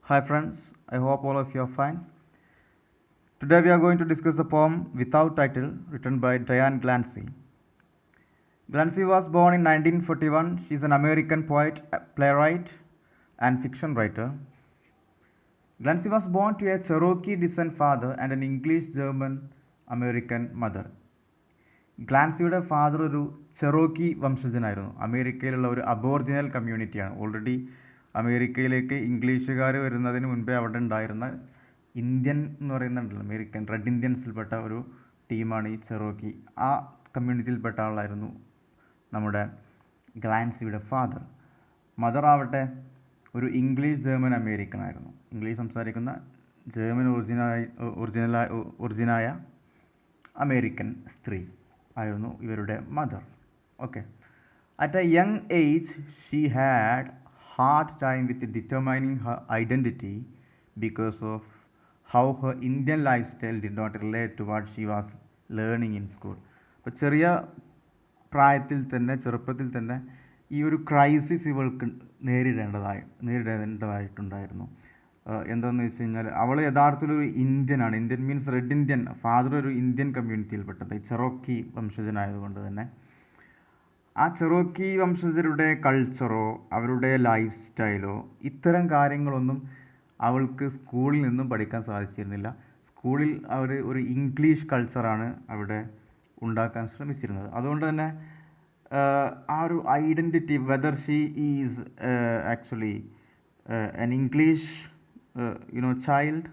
Hi friends, I hope all of you are fine. Today we are going to discuss the poem Without Title written by Diane Glancy. Glancy was born in 1941. She is an American poet, playwright, and fiction writer. Glancy was born to a Cherokee descent father and an English German American mother. ഗ്ലാൻസിയുടെ father ഒരു Cherokee വംശജനായിരുന്നു. അമേരിക്കയിലുള്ള ഒരു Aboriginal കമ്മ്യൂണിറ്റിയാണ്. Already അമേരിക്കയിലേക്ക് ഇംഗ്ലീഷുകാർ വരുന്നതിന് മുൻപേ അവിടെ ഉണ്ടായിരുന്ന ഇന്ത്യൻ എന്ന് പറയുന്നുണ്ടല്ലോ, അമേരിക്കൻ റെഡ് ഇന്ത്യൻസിൽപ്പെട്ട ഒരു ടീമാണ് ഈ ചെറോക്കി. ആ കമ്മ്യൂണിറ്റിയിൽപ്പെട്ട ആളായിരുന്നു നമ്മുടെ ഗ്ലാൻസിയുടെ ഫാദർ. മദർ ആവട്ടെ ഒരു ഇംഗ്ലീഷ് ജർമ്മൻ അമേരിക്കൻ ആയിരുന്നു. ഇംഗ്ലീഷ് സംസാരിക്കുന്ന ജർമ്മൻ ഒറിജിനായ അമേരിക്കൻ സ്ത്രീ ആയിരുന്നു ഇവരുടെ mother. Okay. At a young age she had hard time with determining her identity because of how her Indian lifestyle did not relate to what she was learning in school. അപ്പോൾ ചെറിയ പ്രായത്തിൽ തന്നെ, ചെറുപ്പത്തിൽ തന്നെ ഈ ഒരു crisis ഇവൾക്ക് നേരിടേണ്ടതായിട്ടുണ്ടായിരുന്നു. എന്താണെന്ന് വെച്ച് കഴിഞ്ഞാൽ അവൾ യഥാർത്ഥത്തിലൊരു ഇന്ത്യനാണ്. Indian means red Indian. Father ഒരു ഇന്ത്യൻ കമ്മ്യൂണിറ്റിയിൽപ്പെട്ടത്, ചെറോക്കി വംശജനായതുകൊണ്ട് തന്നെ ആ ചെറോക്കി വംശജരുടെ കൾച്ചറോ അവരുടെ ലൈഫ് സ്റ്റൈലോ ഇത്തരം കാര്യങ്ങളൊന്നും അവൾക്ക് സ്കൂളിൽ നിന്നും പഠിക്കാൻ സാധിച്ചിരുന്നില്ല. സ്കൂളിൽ അവർ ഒരു ഇംഗ്ലീഷ് കൾച്ചറാണ് അവിടെ ഉണ്ടാക്കാൻ ശ്രമിച്ചിരുന്നത്. അതുകൊണ്ട് തന്നെ ആ ഒരു identity, whether she is actually an English child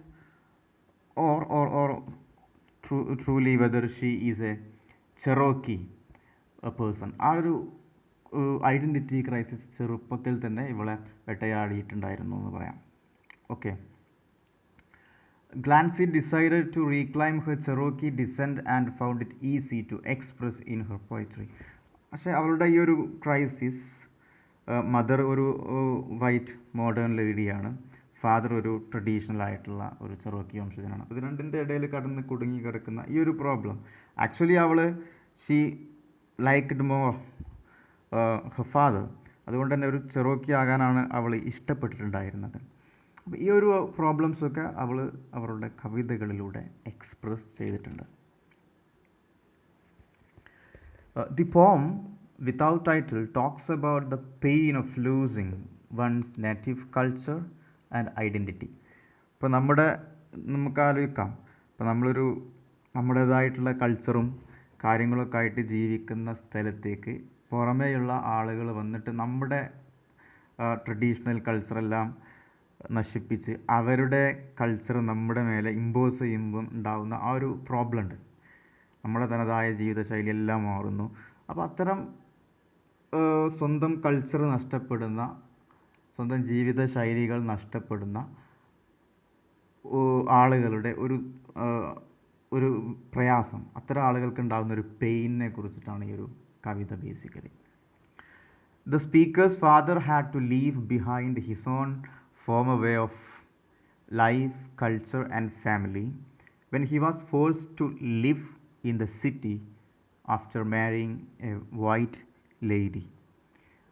or truly whether she is a Cherokee person. ആ ഒരു ഐഡൻറ്റിറ്റി ക്രൈസിസ് ചെറുപ്പത്തിൽ തന്നെ ഇവളെ വേട്ടയാടിയിട്ടുണ്ടായിരുന്നു എന്ന് പറയാം. Okay. Glancy decided to reclaim her Cherokee descent and found it easy to express in her poetry. പക്ഷേ അവളുടെ ഈ ഒരു ക്രൈസിസ്, മദർ ഒരു വൈറ്റ് മോഡേൺ ലേഡിയാണ്, ഫാദർ ഒരു ട്രഡീഷണൽ ആയിട്ടുള്ള ഒരു ചെറോക്കി വംശജനാണ്. അപ്പോൾ ഇത് രണ്ടിൻ്റെ ഇടയിൽ കുടുങ്ങി കിടക്കുന്ന ഈ ഒരു problem actually she liked more her father. അതുകൊണ്ട് തന്നെ ഒരു ചെറോക്കി ആകാനാണ് അവൾ ഇഷ്ടപ്പെട്ടിട്ടുണ്ടായിരുന്നത്. അപ്പോൾ ഈ ഒരു പ്രോബ്ലംസൊക്കെ അവരുടെ കവിതകളിലൂടെ എക്സ്പ്രസ് ചെയ്തിട്ടുണ്ട്. The poem Without Title talks about the pain of losing one's native culture and identity. ഇപ്പോൾ നമുക്ക് ആലോചിക്കാം, ഇപ്പോൾ നമ്മുടേതായിട്ടുള്ള കൾച്ചറും കാര്യങ്ങളൊക്കെ ആയിട്ട് ജീവിക്കുന്ന സ്ഥലത്തേക്ക് പുറമേയുള്ള ആളുകൾ വന്നിട്ട് നമ്മുടെ ട്രഡീഷണൽ കൾച്ചറെല്ലാം നശിപ്പിച്ച് അവരുടെ കൾച്ചർ നമ്മുടെ മേലെ ഇമ്പോസ് ചെയ്യുമ്പോൾ ഉണ്ടാകുന്ന ആ ഒരു പ്രോബ്ലം ഉണ്ട്. നമ്മുടെ തനതായ ജീവിതശൈലി എല്ലാം മാറുന്നു. അപ്പോൾ അത്തരം സ്വന്തം കൾച്ചർ നഷ്ടപ്പെടുന്ന, സ്വന്തം ജീവിതശൈലികൾ നഷ്ടപ്പെടുന്ന ആളുകളുടെ ഒരു പ്രയാസം, അത്തരം ആളുകൾക്ക് ഉണ്ടാകുന്ന ഒരു പെയിനെ കുറിച്ചിട്ടാണ് ഈ ഒരു കവിത basically. The speaker's father had to leave behind his own former way of life, culture and family when he was forced to live in the city after marrying a white lady.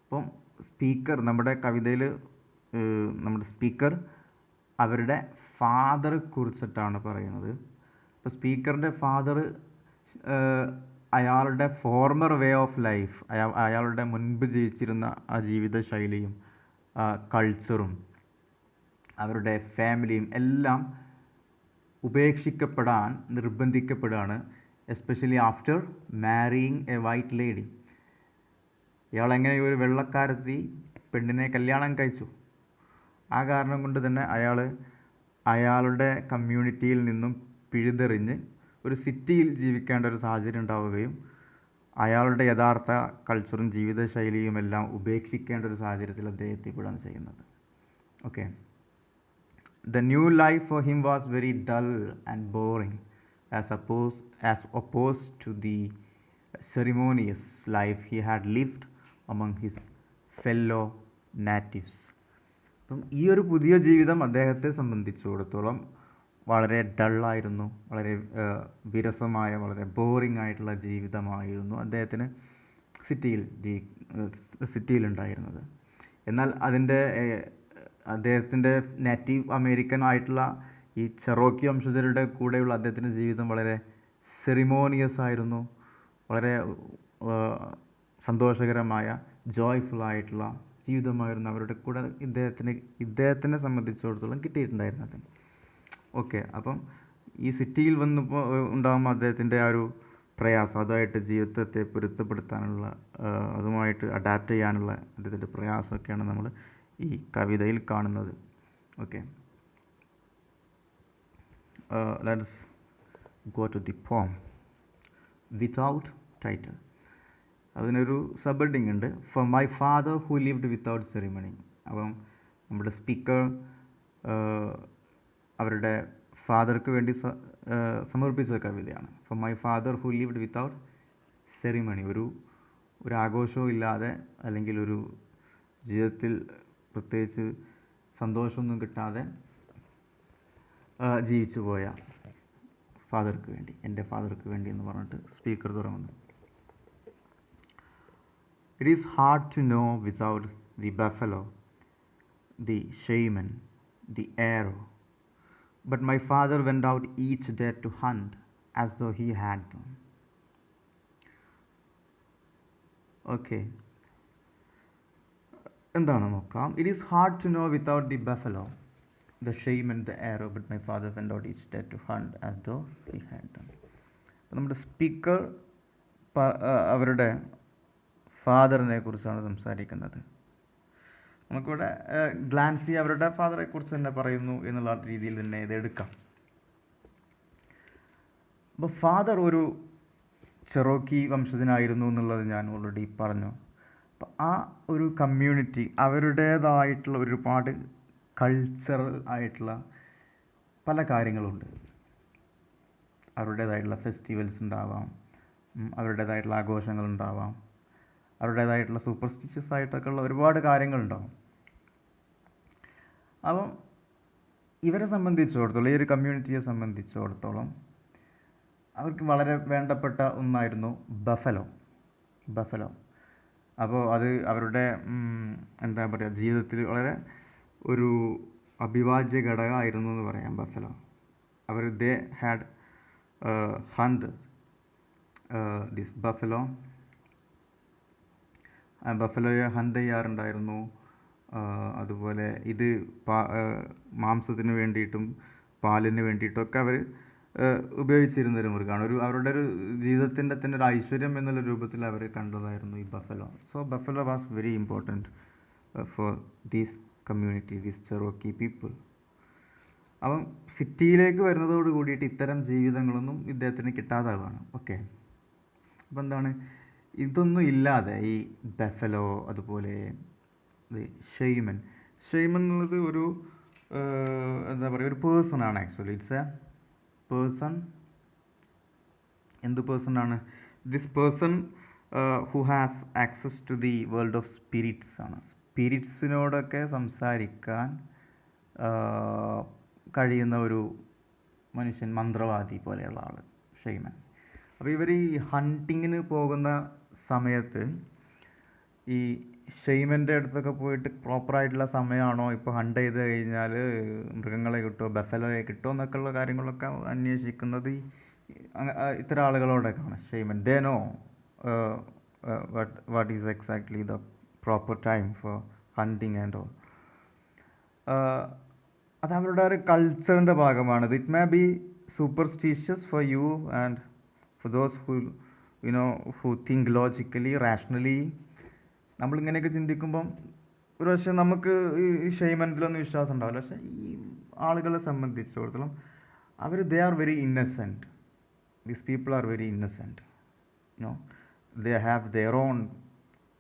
അപ്പം speaker, നമ്മുടെ കവിതയിൽ നമ്മുടെ speaker അവരുടെ ഫാദറെ കുറിച്ചിട്ടാണ് പറയുന്നത്. അപ്പോൾ സ്പീക്കറിൻ്റെ ഫാദർ അയാളുടെ ഫോർമർ വേ ഓഫ് ലൈഫ്, അയാളുടെ മുൻപ് ജീവിച്ചിരുന്ന ആ ജീവിതശൈലിയും കൾച്ചറും അവരുടെ ഫാമിലിയും എല്ലാം ഉപേക്ഷിക്കപ്പെടാൻ നിർബന്ധിക്കപ്പെടുകയാണ്. Especially after marrying a white lady. ഇയാളെങ്ങനെ ഒരു വെള്ളക്കാരത്തി പെണ്ണിനെ കല്യാണം കഴിച്ചു. ആ കാരണം കൊണ്ട് തന്നെ അയാളുടെ കമ്മ്യൂണിറ്റിയിൽ നിന്നും പിഴുതെറിഞ്ഞ് ഒരു സിറ്റിയിൽ ജീവിക്കേണ്ട ഒരു സാഹചര്യം ഉണ്ടാവുകയും അയാളുടെ യഥാർത്ഥ കൾച്ചറും ജീവിതശൈലിയും എല്ലാം ഉപേക്ഷിക്കേണ്ട ഒരു സാഹചര്യത്തിൽ അദ്ദേഹം എത്തിപ്പെടുകയാണ് ചെയ്യുന്നത്. Okay. The new life for him was very dull and boring as opposed to the ceremonious life he had lived among his fellow natives. അപ്പം ഈ ഒരു പുതിയ ജീവിതം അദ്ദേഹത്തെ സംബന്ധിച്ചിടത്തോളം വളരെ ഡള്ളായിരുന്നു, വളരെ വിരസമായ, വളരെ ബോറിംഗ് ആയിട്ടുള്ള ജീവിതമായിരുന്നു അദ്ദേഹത്തിന് സിറ്റിയിലുണ്ടായിരുന്നത്. എന്നാൽ അതിൻ്റെ അദ്ദേഹത്തിൻ്റെ നേറ്റീവ് അമേരിക്കൻ ആയിട്ടുള്ള ഈ ചെറോക്കി വംശജരുടെ കൂടെയുള്ള അദ്ദേഹത്തിൻ്റെ ജീവിതം വളരെ സെറിമോണിയസ് ആയിരുന്നു, വളരെ സന്തോഷകരമായ ജോയ്ഫുള്ളായിട്ടുള്ള ജീവിതമായിരുന്നു അവരുടെ കൂടെ ഇദ്ദേഹത്തിനെ സംബന്ധിച്ചിടത്തോളം കിട്ടിയിട്ടുണ്ടായിരുന്നത്. ഓക്കെ, അപ്പം ഈ സിറ്റിയിൽ വന്നപ്പോൾ ഉണ്ടാകുമ്പോൾ അദ്ദേഹത്തിൻ്റെ ആ ഒരു പ്രയാസം, അതുമായിട്ട് ജീവിതത്തെ പൊരുത്തപ്പെടുത്താനുള്ള, അതുമായിട്ട് അഡാപ്റ്റ് ചെയ്യാനുള്ള അദ്ദേഹത്തിൻ്റെ പ്രയാസമൊക്കെയാണ് നമ്മൾ ഈ കവിതയിൽ കാണുന്നത്. Okay, let's go to the poem without title. അതിനൊരു സബ് ഹെഡിങ് ഉണ്ട്, for my father who lived without ceremony. അപ്പം നമ്മുടെ സ്പീക്കർ അവരുടെ ഫാദർക്ക് വേണ്ടി സമർപ്പിച്ച കവിതയാണ്. For my father who lived without ceremony. ഒരു ആഘോഷവും ഇല്ലാതെ, അല്ലെങ്കിൽ ഒരു ജീവിതത്തിൽ പ്രത്യേകിച്ച് സന്തോഷമൊന്നും കിട്ടാതെ ജീവിച്ചു പോയ ഫാദർക്ക് വേണ്ടി, എൻ്റെ ഫാദർക്ക് വേണ്ടി എന്ന് പറഞ്ഞിട്ട് സ്പീക്കർ തുടങ്ങുന്നു. It is hard to know without the buffalo, the shaman, the arrow. But my father went out each day to hunt as though he had them. Okay. എന്താണ് നോക്കാം. It is hard to know without the buffalo, the shaman, the arrow. But my father went out each day to hunt as though he had them. അപ്പോൾ നമ്മുടെ speaker അവരുടെ ഫാദറിനെ കുറിച്ചാണ് സംസാരിക്കുന്നത്. നമുക്കിവിടെ ഗ്ലാൻസി അവരുടെ ഫാദറെ കുറിച്ച് തന്നെ പറയുന്നു എന്നുള്ള രീതിയിൽ തന്നെ ഇത് എടുക്കാം. അപ്പോൾ ഫാദർ ഒരു ചെറോക്കി വംശജനായിരുന്നു എന്നുള്ളത് ഞാൻ ഓൾറെഡി പറഞ്ഞു. അപ്പോൾ ആ ഒരു കമ്മ്യൂണിറ്റി അവരുടേതായിട്ടുള്ള ഒരുപാട് കൾച്ചറൽ ആയിട്ടുള്ള പല കാര്യങ്ങളുണ്ട്. അവരുടേതായിട്ടുള്ള ഫെസ്റ്റിവൽസ് ഉണ്ടാവാം, അവരുടേതായിട്ടുള്ള ആഘോഷങ്ങളുണ്ടാവാം, അവരുടേതായിട്ടുള്ള സൂപ്പർസ്റ്റിഷ്യസ് ആയിട്ടൊക്കെ ഉള്ള ഒരുപാട് കാര്യങ്ങളുണ്ടാവും. അപ്പം ഇവരെ സംബന്ധിച്ചിടത്തോളം, ഈ ഒരു കമ്മ്യൂണിറ്റിയെ സംബന്ധിച്ചിടത്തോളം അവർക്ക് വളരെ വേണ്ടപ്പെട്ട ഒന്നായിരുന്നു ബഫലോ. അപ്പോൾ അത് അവരുടെ എന്താ പറയുക, ജീവിതത്തിൽ വളരെ ഒരു അവിഭാജ്യ ഘടകമായിരുന്നു എന്ന് പറയാം ബഫലോ. അവർ they had hunt this buffalo. ബഫലോയെ ഹണ്ട് ചെയ്യാറുണ്ടായിരുന്നു. അതുപോലെ ഇത് മാംസത്തിന് വേണ്ടിയിട്ടും പാലിന് വേണ്ടിയിട്ടൊക്കെ അവർ ഉപയോഗിച്ചിരുന്നൊരു മൃഗമാണ്. അവരുടെ ഒരു ജീവിതത്തിൻ്റെ തന്നെ ഒരു ഐശ്വര്യം എന്നുള്ള രൂപത്തിൽ അവർ കണ്ടതായിരുന്നു ഈ buffalo. So buffalo was very important for these community, these Cherokee people. അപ്പം സിറ്റിയിലേക്ക് വരുന്നതോട് കൂടിയിട്ട് ഇത്തരം ജീവിതങ്ങളൊന്നും ഇദ്ദേഹത്തിന് കിട്ടാതാവുകയാണ്. ഓക്കെ, അപ്പം എന്താണ്, ഇതൊന്നും ഇല്ലാതെ ഈ ബഫലോ, അതുപോലെ ഷെയ്മൻ എന്നുള്ളത് ഒരു എന്താ പറയുക, ഒരു പേഴ്സണാണ്. Actually it's a person. എന്ത് പേഴ്സണാണ്? This person who has access to the world of spirits ആണ്. സ്പിരിറ്റ്സിനോടൊക്കെ സംസാരിക്കാൻ കഴിയുന്ന ഒരു മനുഷ്യൻ, മന്ത്രവാദി പോലെയുള്ള ആൾ, ഷെയ്മൻ. അപ്പോൾ ഇവർ ഈ ഹണ്ടിങ്ങിന് പോകുന്ന സമയത്ത് ഈ ഷെയ്മൻ്റെ അടുത്തൊക്കെ പോയിട്ട് പ്രോപ്പറായിട്ടുള്ള സമയമാണോ, ഇപ്പോൾ ഹണ്ട് ചെയ്ത് കഴിഞ്ഞാൽ മൃഗങ്ങളെ കിട്ടുമോ, ബഫലോയെ കിട്ടുമോ എന്നൊക്കെയുള്ള കാര്യങ്ങളൊക്കെ അന്വേഷിക്കുന്നത് ഇത്തരം ആളുകളോടൊക്കെയാണ്. Shaman they know what is exactly the proper time for hunting and all. അത് അവരുടെ ഒരു കൾച്ചറിൻ്റെ ഭാഗമാണ്. It may be superstitious for you and for those who think logically, rationally. നമ്മളിങ്ങനെയൊക്കെ ചിന്തിക്കുമ്പം ഒരു പക്ഷേ നമുക്ക് ഈ ഷെയ്മൻറ്റിലൊന്നും വിശ്വാസം ഉണ്ടാവില്ല. പക്ഷേ ഈ ആളുകളെ സംബന്ധിച്ചിടത്തോളം they are very innocent. These people are very innocent. They have their own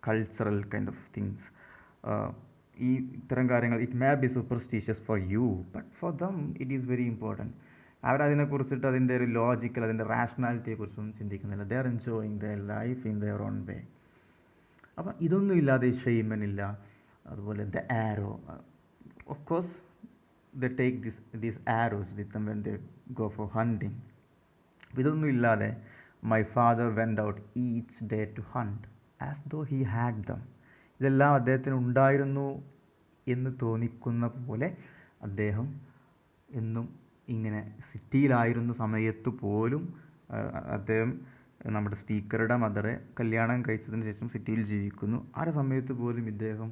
cultural kind of things. ഈ ഇത്തരം കാര്യങ്ങൾ it may be superstitious for you, but for them it is very important. അവരതിനെക്കുറിച്ചിട്ട് അതിൻ്റെ ഒരു ലോജിക്കൽ, അതിൻ്റെ റാഷണാലിറ്റിയെക്കുറിച്ചൊന്നും ചിന്തിക്കുന്നില്ല. They are enjoying their life in their own way. അപ്പം ഇതൊന്നും ഇല്ലാതെ ഷെയ്മനില്ല. അതുപോലെ the arrow, of course the take these arrows with them when they go for hunting. ഇതൊന്നും ഇല്ലാതെ my father went out each day to hunt as though he had them. ഇതെല്ലാം അദ്ദേഹത്തിന് ഉണ്ടായിരുന്നു എന്ന് തോന്നിക്കുന്ന പോലെ അദ്ദേഹം എന്നും ഇങ്ങനെ സിറ്റിയിലായിരുന്ന സമയത്ത് പോലും അദ്ദേഹം നമ്മുടെ സ്പീക്കറുടെ മദറെ കല്യാണം കഴിച്ചതിന് ശേഷം സിറ്റിയിൽ ജീവിക്കുന്നു. ആ ഒരു സമയത്ത് പോലും ഇദ്ദേഹം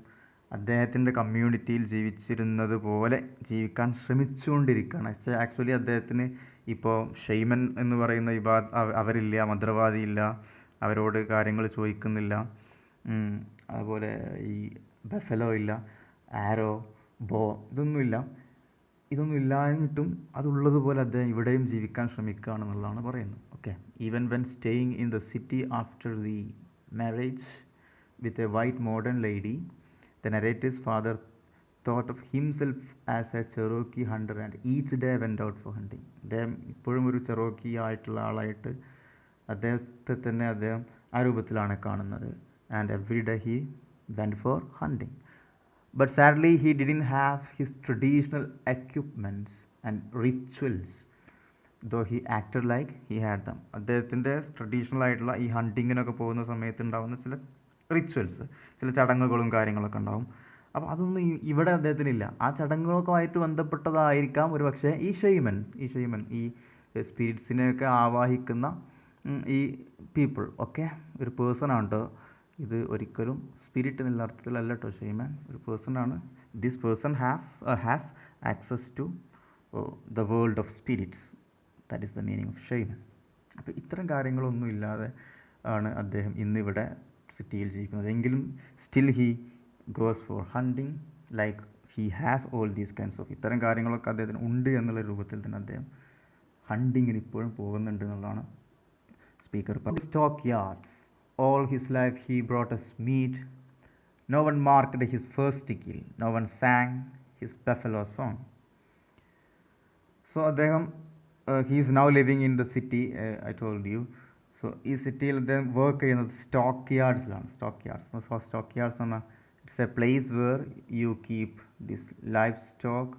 അദ്ദേഹത്തിൻ്റെ കമ്മ്യൂണിറ്റിയിൽ ജീവിച്ചിരുന്നത് പോലെ ജീവിക്കാൻ ശ്രമിച്ചുകൊണ്ടിരിക്കുകയാണ്. ആക്ച്വലി അദ്ദേഹത്തിന് ഇപ്പോൾ ഷെയ്മൻ എന്ന് പറയുന്ന അവരില്ല, മന്ത്രവാദിയില്ല, അവരോട് കാര്യങ്ങൾ ചോദിക്കുന്നില്ല. അതുപോലെ ഈ ബഫലോ ഇല്ല, ആരോ, ബോ, ഇതൊന്നും ഇല്ലാഞ്ഞിട്ടും അതുള്ളതുപോലെ അദ്ദേഹം ഇവിടെയും ജീവിക്കാൻ ശ്രമിക്കുകയാണെന്നുള്ളതാണ് പറയുന്നത്. Okay, even when staying in the city after the marriage with a white modern lady, the narratives father thought of himself as a Cherokee hunter and each day went out for hunting. അദ്ദേഹം ഇപ്പോഴും ഒരു Cherokee ആയിട്ടുള്ള ആളായിട്ട് അദ്ദേഹത്തെ തന്നെ അദ്ദേഹം ആ രൂപത്തിലാണ് കാണുന്നത്. And every day he went for hunting. But sadly he didn't have his traditional equipments and rituals though he acted like he had them. അദ്ദേഹത്തിൻ്റെ ട്രഡീഷണൽ ആയിട്ടുള്ള ഈ ഹണ്ടിങ്ങിനൊക്കെ പോകുന്ന സമയത്ത് ഉണ്ടാകുന്ന ചില റിച്വൽസ്, ചില ചടങ്ങുകളും കാര്യങ്ങളൊക്കെ ഉണ്ടാവും. അപ്പോൾ അതൊന്നും ഇവിടെ അദ്ദേഹത്തിനില്ല. ആ ചടങ്ങുകളൊക്കെ ആയിട്ട് ബന്ധപ്പെട്ടതായിരിക്കാം ഒരു പക്ഷേ ഈ ഷെയ്മൻ ഈ സ്പിരിറ്റ്സിനെയൊക്കെ ആവാഹിക്കുന്ന ഈ പീപ്പിൾ ഒക്കെ ഒരു പേഴ്സണാണ് കേട്ടോ. ഇത് ഒരിക്കലും സ്പിരിറ്റ് എന്നുള്ള അർത്ഥത്തിലല്ല കേട്ടോ ഷെയ്മൻ, ഒരു പേഴ്സണാണ്. This person has access to the world of spirits. That is the meaning of shaman. അപ്പോൾ ഇത്തരം കാര്യങ്ങളൊന്നും ഇല്ലാതെ ആണ് അദ്ദേഹം ഇന്നിവിടെ സിറ്റിയിൽ ജീവിക്കുന്നത്. എങ്കിലും still he goes for hunting like he has all these kinds of, ഇത്തരം കാര്യങ്ങളൊക്കെ അദ്ദേഹത്തിന് ഉണ്ട് എന്നുള്ള രൂപത്തിൽ തന്നെ അദ്ദേഹം ഹണ്ടിങ്ങിന് ഇപ്പോഴും പോകുന്നുണ്ട് എന്നുള്ളതാണ് സ്പീക്കർ പറഞ്ഞത്. Stock yards all his life he brought us meat. No one marked his first kill. No one sang his buffalo song. So അദ്ദേഹം he is now living in the city, I told you. So ഈ സിറ്റിയിൽ അദ്ദേഹം work ചെയ്യുന്നത് stock യാർഡ്സിലാണ്. Stock yards എന്ന് പറഞ്ഞാൽ it's A place where you keep this life stock.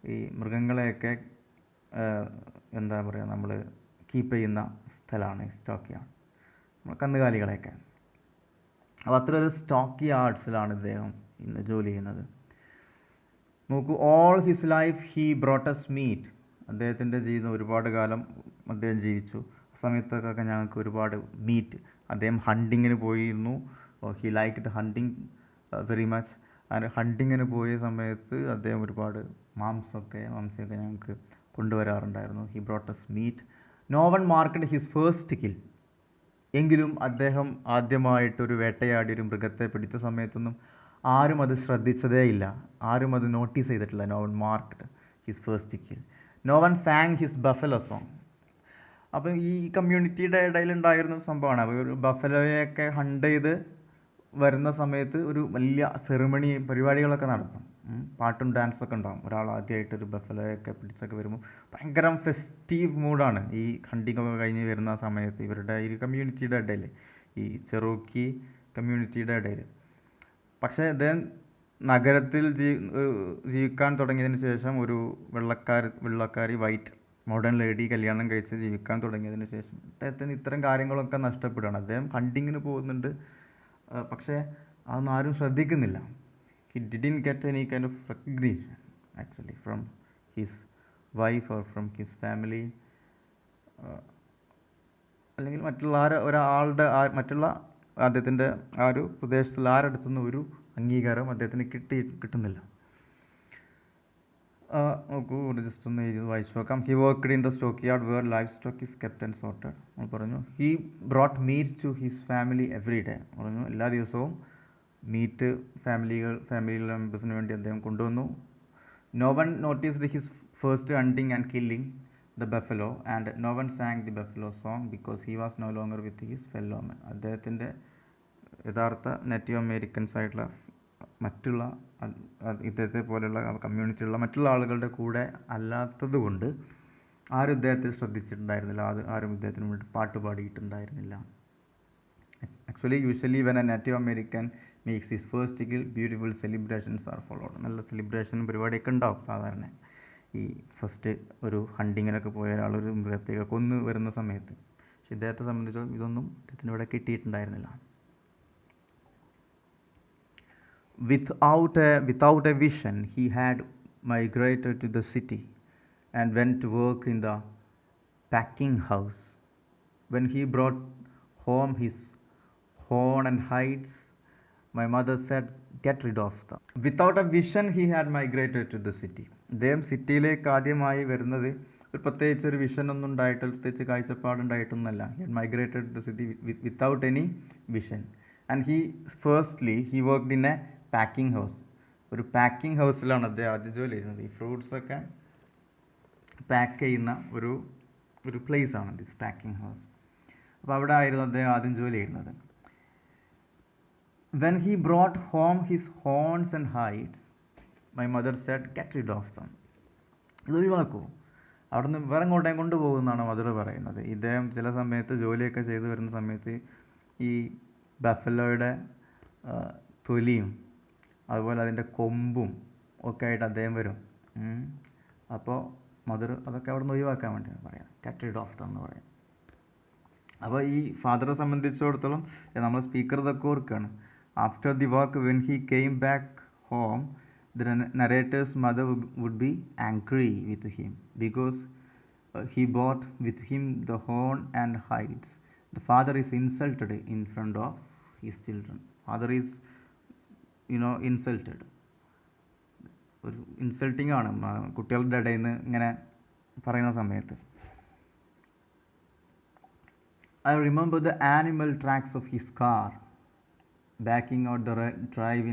ഈ മൃഗങ്ങളെയൊക്കെ എന്താ പറയുക, നമ്മൾ കീപ്പ് ചെയ്യുന്ന സ്ഥലമാണ് ഈ സ്റ്റോക്ക് യാർഡ്, നമ്മൾ കന്നുകാലികളെയൊക്കെ. അപ്പോൾ അത്ര ഒരു സ്റ്റോക്ക് യാർഡ്സിലാണ് ഇദ്ദേഹം ഇന്ന് ജോലി ചെയ്യുന്നത്. നോക്കൂ, all his life he brought us meat. അദ്ദേഹത്തിൻ്റെ ജീവിതം ഒരുപാട് കാലം അദ്ദേഹം ജീവിച്ചു. ആ സമയത്തൊക്കെ ഞങ്ങൾക്ക് ഒരുപാട് മീറ്റ്. അദ്ദേഹം ഹണ്ടിങ്ങിന് പോയിരുന്നു. He liked hunting very much. And ഹണ്ടിങ്ങിന് പോയ സമയത്ത് അദ്ദേഹം ഒരുപാട് മാംസമൊക്കെ ഞങ്ങൾക്ക് കൊണ്ടുവരാറുണ്ടായിരുന്നു. He brought us meat. No one marked his first kill. എങ്കിലും അദ്ദേഹം ആദ്യമായിട്ടൊരു വേട്ടയാടിയൊരു മൃഗത്തെ പിടിച്ച സമയത്തൊന്നും ആരും അത് ശ്രദ്ധിച്ചതേയില്ല, ആരും അത് നോട്ടീസ് ചെയ്തിട്ടില്ല. No one marked his first kill. No one sang his buffalo song. അപ്പം ഈ കമ്മ്യൂണിറ്റിയുടെ ഇടയിലുണ്ടായിരുന്ന സംഭവമാണ്. അപ്പോൾ ഒരു ബഫലോയൊക്കെ ഹണ്ട് ചെയ്ത് വരുന്ന സമയത്ത് ഒരു വലിയ സെറിമണി പരിപാടികളൊക്കെ നടത്തും. പാട്ടും ഡാൻസൊക്കെ ഉണ്ടാകും. ഒരാൾ ആദ്യമായിട്ടൊരു ബഫലോയൊക്കെ പിടിച്ചൊക്കെ വരുമ്പോൾ ഭയങ്കര ഫെസ്റ്റീവ് മൂഡാണ് ഈ ഹണ്ടിങ്ങൊക്കെ കഴിഞ്ഞ് വരുന്ന സമയത്ത് ഇവരുടെ ഈ കമ്മ്യൂണിറ്റിയുടെ ഇടയിൽ, ഈ ചെറോക്കി കമ്മ്യൂണിറ്റിയുടെ ഇടയിൽ. പക്ഷേ അദ്ദേഹം നഗരത്തിൽ ജീവിക്കാൻ തുടങ്ങിയതിന് ശേഷം ഒരു വെള്ളക്കാരി വൈറ്റ് മോഡേൺ ലേഡി കല്യാണം കഴിച്ച് ജീവിക്കാൻ തുടങ്ങിയതിന് ശേഷം അദ്ദേഹത്തിന് ഇത്തരം കാര്യങ്ങളൊക്കെ നഷ്ടപ്പെടുകയാണ്. അദ്ദേഹം ഹണ്ടിങ്ങിന് പോകുന്നുണ്ട്, പക്ഷേ അതൊന്നും ആരും ശ്രദ്ധിക്കുന്നില്ല. He didn't get any kind of recognition actually from his wife or from his family, അല്ലെങ്കിൽ മറ്റുള്ള അദ്ദേഹത്തിൻ്റെ ആ ഒരു പ്രദേശത്തുള്ള ആരടുത്തുനിന്നും ഒരു അംഗീകാരം അദ്ദേഹത്തിന് കിട്ടുന്നില്ല. നോക്കൂ, ജസ്റ്റ് ഒന്ന് എഴുതി വായിച്ചു നോക്കാം. He worked in the stock yard where life stock is kept and sorted. നമ്മൾ പറഞ്ഞു. He brought meat to his family every day. പറഞ്ഞു എല്ലാ ദിവസവും മീറ്റ് ഫാമിലി മെമ്പേഴ്സിന് വേണ്ടി അദ്ദേഹം കൊണ്ടുവന്നു. No one noticed his first hunting and killing the buffalo and no one sang the buffalo song because he was no longer with his fellow men. അദ്ദേഹത്തിൻ്റെ യഥാർത്ഥ native Americans ആയിട്ടുള്ള മറ്റുള്ള ഇദ്ദേഹത്തെ പോലെയുള്ള കമ്മ്യൂണിറ്റിയിലുള്ള മറ്റുള്ള ആളുകളുടെ കൂടെ അല്ലാത്തത് കൊണ്ട് ആരും ഇദ്ദേഹത്തെ ശ്രദ്ധിച്ചിട്ടുണ്ടായിരുന്നില്ല. ആരും ഇദ്ദേഹത്തിന് വേണ്ടി പാട്ട് പാടിയിട്ടുണ്ടായിരുന്നില്ല. Actually usually when a native American makes his first kill beautiful celebrations are followed. നല്ല സെലിബ്രേഷൻ പരിപാടിയൊക്കെ ഉണ്ടാവും സാധാരണ ഈ ഫസ്റ്റ് ഒരു ഹണ്ടിങ്ങിനൊക്കെ പോയ ഒരാളൊരു മൃഗത്തേക്ക് കൊന്നു വരുന്ന സമയത്ത്. പക്ഷെ ഇദ്ദേഹത്തെ സംബന്ധിച്ചോളം ഇതൊന്നും ഇദ്ദേഹത്തിന് ഇവിടെ കിട്ടിയിട്ടുണ്ടായിരുന്നില്ല. Without a vision, he had migrated to the city and went to work in the packing house. When he brought home his horn and hides, my mother said, "Get rid of them." Without a vision, he had migrated to the city. അദ്ദേഹം സിറ്റിയിലേക്ക് ആദ്യമായി വരുന്നത് ഒരു പ്രത്യേകിച്ച് ഒരു vision ഒന്നും ഉണ്ടായിട്ട് പ്രത്യേകിച്ച് കാഴ്ചപ്പാടുണ്ടായിട്ടൊന്നുമല്ല. He had migrated to city without any vision. And he worked in a packing ഹൗസ്. ഒരു പാക്കിംഗ് ഹൗസിലാണ് അദ്ദേഹം ആദ്യം ജോലി ചെയ്യുന്നത്. ഈ ഫ്രൂട്ട്സൊക്കെ പാക്ക് ചെയ്യുന്ന ഒരു പ്ലേസാണ് ദിസ് പാക്കിംഗ് ഹൗസ്. അപ്പോൾ അവിടെ ആയിരുന്നു അദ്ദേഹം ആദ്യം ജോലി ചെയ്യുന്നത്. When he brought home his horns and hides, my mother said, "Get rid of them." ഇത് ഒഴിവാക്കൂ, അവിടെ നിന്ന് വേറെ എങ്ങോട്ടേയും കൊണ്ടുപോകുമെന്നാണ് മദർ പറയുന്നത്. ഇദ്ദേഹം ചില സമയത്ത് ജോലിയൊക്കെ ചെയ്തു വരുന്ന സമയത്ത് ഈ ബഫലോയുടെ തൊലിയും അതുപോലെ അതിൻ്റെ കൊമ്പും ഒക്കെ ആയിട്ട് അദ്ദേഹം വരും. അപ്പോൾ മദർ അതൊക്കെ അവിടെ നിന്ന് ഒഴിവാക്കാൻ വേണ്ടിയാണ് പറയാം, "Get rid of them" എന്ന് പറയാം. അപ്പോൾ ഈ ഫാദറെ സംബന്ധിച്ചിടത്തോളം നമ്മൾ സ്പീക്കർ ഇതൊക്കെ ഓർക്കുകയാണ്. After the work, when he came back home, the narrator's mother would be angry with him because he brought with him the horn and hides. The father is insulted in front of his children. Father is, insulted. ഒരു insulting ആണ് കുട്ടികളുടെ ഇടയിൽ നിന്ന് ഇങ്ങനെ പറയുന്ന സമയത്ത്. I remember the animal tracks of his car backing out the drive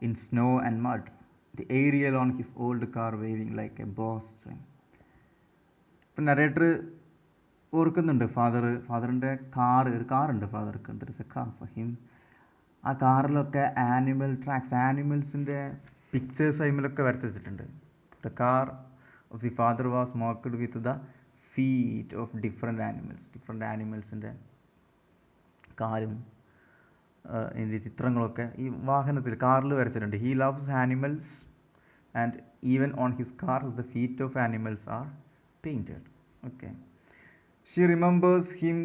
in snow and mud, the aerial on his old car waving like a bowstring. ഇപ്പം narrator ഓർക്കുന്നുണ്ട് ഫാദറിൻ്റെ ഒരു കാറുണ്ട് ഫാദർക്ക്. There is a car for him. ആ കാറിലൊക്കെ animal tracks, ആനിമൽസിൻ്റെ pictures അതിലൊക്കെ വരച്ച് വെച്ചിട്ടുണ്ട്. The car of the father was marked with the feet of different ആനിമൽസിൻ്റെ കാലും ഇതിൻ്റെ ചിത്രങ്ങളൊക്കെ ഈ വാഹനത്തിൽ കാറിൽ വരച്ചിട്ടുണ്ട്. He loves animals and even on his cars the feet of animals are painted. Okay. She remembers him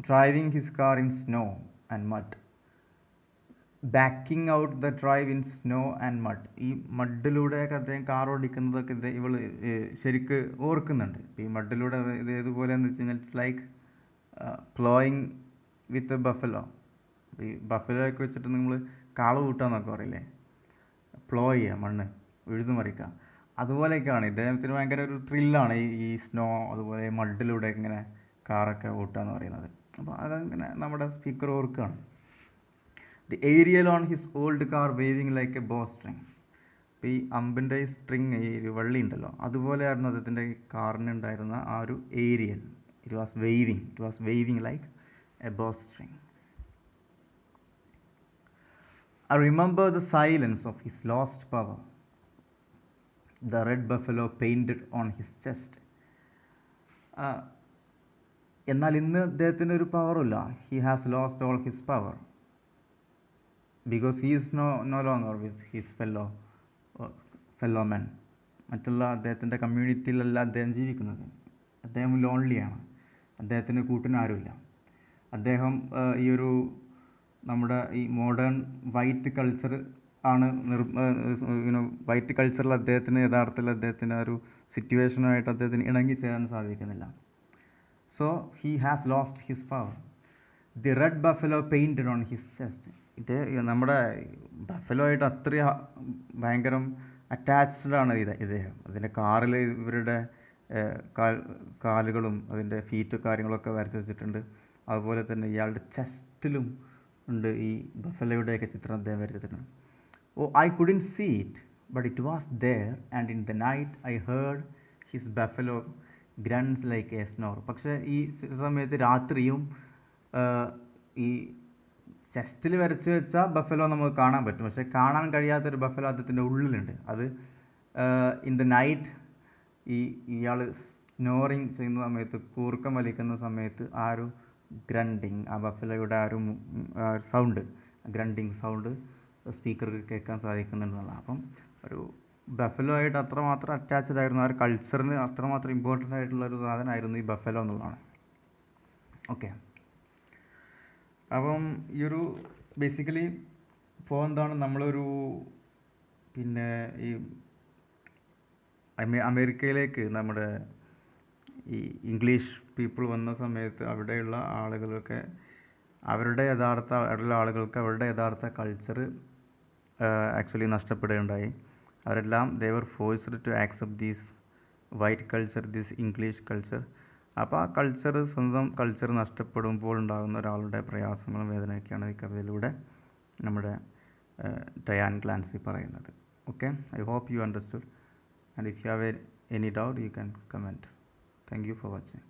driving his car in snow and mud, backing out the drive in snow and mud. ഈ മഡിലൂടെയൊക്കെ അദ്ദേഹം car ഓടിക്കുന്നതൊക്കെ ഇവൾ ശരിക്ക് ഓർക്കുന്നുണ്ട്. ഈ മഡിലൂടെ ഇത് ഏതുപോലെയെന്ന് വെച്ച് കഴിഞ്ഞാൽ it's like ploughing with a buffalo. ഈ ബഫലോയൊക്കെ വെച്ചിട്ട് നിങ്ങൾ കാള കൂട്ടാന്നൊക്കെ പറയില്ലേ, പ്ലോ ചെയ്യുക, മണ്ണ് ഉഴുതുമറിക്കുക, അതുപോലെയൊക്കെയാണ്. ഇദ്ദേഹത്തിന് ഭയങ്കര ഒരു ത്രില്ലാണ് ഈ സ്നോ അതുപോലെ മഡിലൂടെ ഇങ്ങനെ കാറൊക്കെ ഓട്ടുക പറയുന്നത്. അപ്പോൾ അതങ്ങനെ നമ്മുടെ സ്പീക്കർ ഓർക്കുകയാണ്. The aerial on his old car waving like a bow string. അപ്പോൾ ഈ അമ്പിൻ്റെ ഈ സ്ട്രിങ്, ഈ ഒരു വള്ളി ഉണ്ടല്ലോ, അതുപോലെയായിരുന്നു അദ്ദേഹത്തിൻ്റെ ഈ കാറിനുണ്ടായിരുന്ന ആ ഒരു aerial. It was waving like a bow string. I remember the silence of his lost power, the red buffalo painted on his chest. എന്നാൽ ഇന്ന് അദ്ദേഹത്തിന് ഒരു പവറുമില്ല. He has lost all his power because he is no longer with his fellow men. മറ്റുള്ള അദ്ദേഹത്തിൻ്റെ കമ്മ്യൂണിറ്റിയിലല്ല അദ്ദേഹം ജീവിക്കുന്നത്. അദ്ദേഹം ലോൺലിയാണ്. അദ്ദേഹത്തിന് കൂട്ടിനാരുമില്ല. അദ്ദേഹം ഈ ഒരു നമ്മുടെ ഈ മോഡേൺ വൈറ്റ് കൾച്ചർ ആണ് വൈറ്റ് കൾച്ചറിൽ യഥാർത്ഥത്തിൽ അദ്ദേഹത്തിന് ഒരു സിറ്റുവേഷനായിട്ട് അദ്ദേഹത്തിന് ഇണങ്ങിച്ചേരാൻ സാധിക്കുന്നില്ല. So he has lost his power. The red buffalo painted on his chest. നമ്മുടെ ബഫലോ ആയിട്ട് അത്രയും ഭയങ്കര അറ്റാച്ച്ഡാണ് ഇദ്ദേഹം. അതിൻ്റെ കാറിൽ ഇവരുടെ കാലുകളും അതിൻ്റെ ഫീറ്റും കാര്യങ്ങളൊക്കെ വരച്ച് വെച്ചിട്ടുണ്ട്. അതുപോലെ തന്നെ ഇയാളുടെ ചെസ്റ്റിലും ഉണ്ട് ഈ ബഫലോയുടെയൊക്കെ ചിത്രം അദ്ദേഹം വരച്ചിട്ടുണ്ട്. I couldn't see it, but it was there, and in the night I heard his buffalo grunts like a snore. പക്ഷേ ഈ സമയത്ത് രാത്രിയും ഈ ചെസ്റ്റിൽ വരച്ച് വെച്ച ബഫലോ നമുക്ക് കാണാൻ പറ്റും. പക്ഷേ കാണാൻ കഴിയാത്തൊരു ബഫലോ അദ്ദേഹത്തിൻ്റെ ഉള്ളിലുണ്ട്. അത് ഇൻ ദ നൈറ്റ് ഇയാൾ സ്നോറിങ് ചെയ്യുന്ന സമയത്ത്, കൂർക്കം വലിക്കുന്ന സമയത്ത് ആ ഒരു ഗ്രണ്ടിങ്, ആ ബഫലോയുടെ ആ ഒരു സൗണ്ട്, ഗ്രണ്ടിങ് സൗണ്ട് സ്പീക്കർക്ക് കേൾക്കാൻ സാധിക്കുന്നുണ്ടെന്നുള്ള. അപ്പം ഒരു ബഫലോ ആയിട്ട് അത്രമാത്രം അറ്റാച്ച്ഡ് ആയിരുന്നു, ആ ഒരു കൾച്ചറിന് അത്രമാത്രം ഇമ്പോർട്ടൻ്റ് ആയിട്ടുള്ളൊരു സാധനമായിരുന്നു ഈ ബഫലോ എന്നുള്ളതാണ്. ഓക്കെ. അപ്പം ഈ ഒരു ബേസിക്കലി ഇപ്പോൾ എന്താണ് നമ്മളൊരു പിന്നെ ഈ അമേരിക്കയിലേക്ക് നമ്മുടെ ഈ ഇംഗ്ലീഷ് പീപ്പിൾ വന്ന സമയത്ത് അവിടെയുള്ള ആളുകളൊക്കെ അവിടെയുള്ള ആളുകൾക്ക് അവരുടെ യഥാർത്ഥ കൾച്ചർ ആക്ച്വലി നഷ്ടപ്പെടുകയുണ്ടായി. അവരെല്ലാം they were forced to accept these white culture, this English culture. അപ്പോൾ ആ സ്വന്തം കൾച്ചർ നഷ്ടപ്പെടുമ്പോൾ ഉണ്ടാകുന്ന ഒരാളുടെ പ്രയാസങ്ങളും വേദനയൊക്കെയാണ് ഈ കവിതയിലൂടെ നമ്മുടെ ഡയാൻ ഗ്ലാൻസി പറയുന്നത്. Okay, I hope you understood, and if you have any doubt you can comment. Thank you for watching.